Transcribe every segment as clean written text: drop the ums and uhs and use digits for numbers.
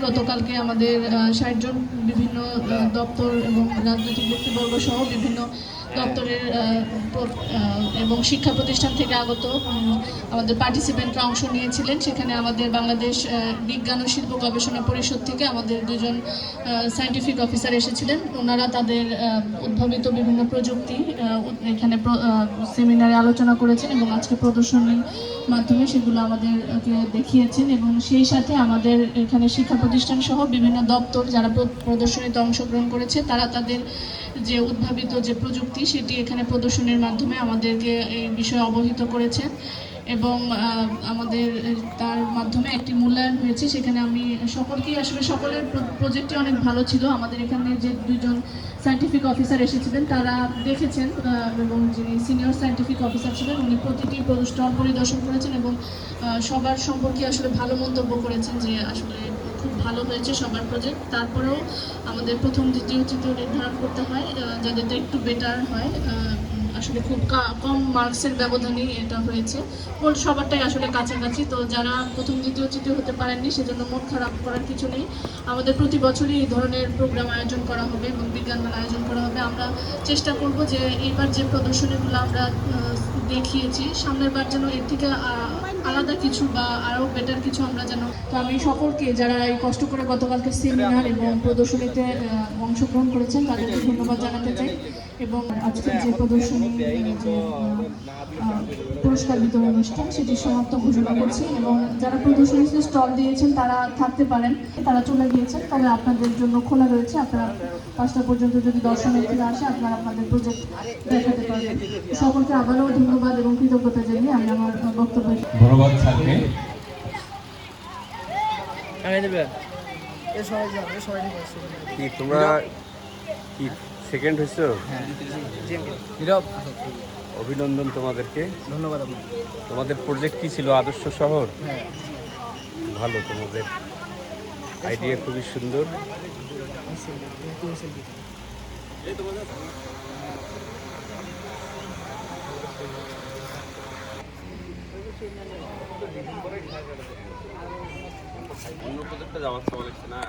গতকালকে আমাদের ৬০ জন বিভিন্ন দপ্তর এবং রাজনৈতিক ব্যক্তিবর্গ সহ বিভিন্ন দপ্তরের এবং শিক্ষা প্রতিষ্ঠান থেকে আগত আমাদের পার্টিসিপেন্টরা অংশ নিয়েছিলেন। সেখানে আমাদের বাংলাদেশ বিজ্ঞান ও শিল্প গবেষণা পরিষদ থেকে আমাদের দুজন সায়েন্টিফিক অফিসার এসেছিলেন। ওনারা তাদের উদ্ভাবিত বিভিন্ন প্রযুক্তি এখানে সেমিনারে আলোচনা করেছেন এবং আজকে প্রদর্শনীর মাধ্যমে সেগুলো আমাদেরকে দেখিয়েছেন। এবং সেই সাথে আমাদের এখানে শিক্ষা প্রতিষ্ঠান সহ বিভিন্ন দপ্তর যারা প্রদর্শনীতে অংশগ্রহণ করেছে তারা তাদের যে উদ্ভাবিত যে প্রযুক্তি সেটি এখানে প্রদর্শনীর মাধ্যমে আমাদেরকে এই বিষয়ে অবহিত করেছেন এবং আমাদের তার মাধ্যমে একটি মূল্যায়ন হয়েছে। সেখানে আমি সকলকেই আসলে সকলের প্রজেক্টটি অনেক ভালো ছিল। আমাদের এখানে যে দুইজন সায়েন্টিফিক অফিসার এসেছিলেন তারা দেখেছেন এবং যিনি সিনিয়র সায়েন্টিফিক অফিসার ছিলেন উনি প্রতিটি স্টল পরিদর্শন করেছেন এবং সবার সম্পর্কে আসলে ভালো মন্তব্য করেছেন যে আসলে খুব ভালো হয়েছে সবার প্রজেক্ট। তারপরেও আমাদের প্রথম দ্বিতীয় তৃতীয় নির্ধারণ করতে হয় যাদেরটা একটু বেটার হয়। আসলে খুব কম মার্কসের ব্যবধানেই এটা হয়েছে, সবারটাই আসলে কাছাকাছি। তো যারা প্রথম দ্বিতীয় তৃতীয় হতে পারেননি সেজন্য মন খারাপ করার কিছু নেই। আমাদের প্রতি বছরই এই ধরনের প্রোগ্রাম আয়োজন করা হবে এবং বিজ্ঞান মেলা আয়োজন করা হবে। আমরা চেষ্টা করব যে এইবার যে প্রদর্শনীগুলো আমরা দেখিয়েছি সামনের বার যেন এর থেকে আলাদা কিছু বা আরও বেটার কিছু আমরা যেন। তো আমি সকলকে যারা এই কষ্ট করে গতকালকে সেমিনার এবং প্রদর্শনীতে অংশগ্রহণ করেছেন তাদেরকে ধন্যবাদ জানাতে চাই এবং আজকের যে প্রদর্শনী যে পুরস্কার বিতরণ অনুষ্ঠান সেটি সমাপ্ত ঘোষণা করছি। এবং যারা প্রদর্শনীতে স্টল দিয়েছেন তারা থাকতে পারেন, তারা চলে গিয়েছেন, তবে আপনাদের জন্য খোলা রয়েছে। আপনারা 5টা পর্যন্ত যদি দর্শনার্থীরা আসে আপনারা আপনাদের প্রজেক্ট দেখাতে পারবেন। সকলকে আবারও ধন্যবাদ এবং কৃতজ্ঞতা জানিয়ে আমি আমার বক্তব্য ধন্যবাদ থাকবে। কি তোমরা কি সেকেন্ড হয়েছো? অভিনন্দন তোমাদেরকে, ধন্যবাদ। তোমাদের প্রজেক্ট কি ছিল? আদর্শ শহর। ভালো, তোমাদের আইডিয়া খুবই সুন্দর। অন্য প্রজেক্টটা যাওয়ার সময় লাগছে না।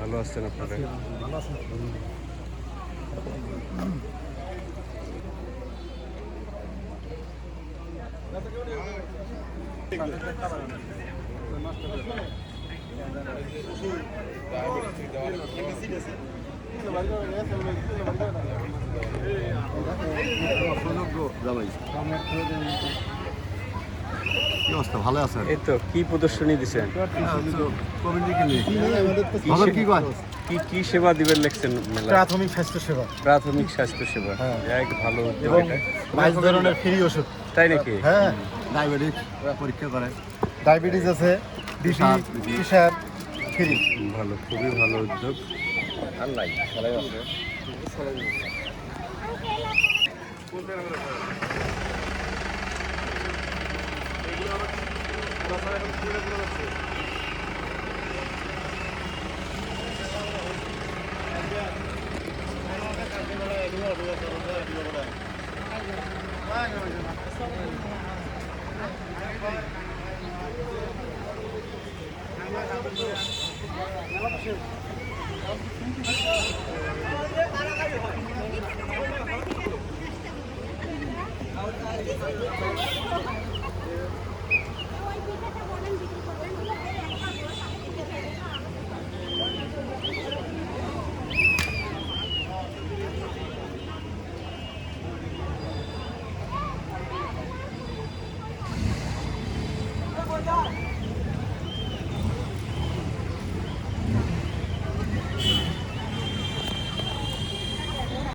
ভালো আসছেন আপনারা? ভালো আছেন? ভালো আছে। এই তো কি প্রদর্শনী দিচ্ছেন? কি সেবা দিবেন লিখছেন? প্রাথমিক স্বাস্থ্য সেবা। প্রাথমিক স্বাস্থ্য সেবা, ভালো। এবং 22 ধরনের ফ্রি ওষুধ। তাই নাকি? হ্যাঁ, ডায়াবেটিস পরীক্ষা করে, ডায়াবেটিস আছে, প্রেশার ফ্রি। ভালো, খুবই ভালো উদ্যোগ।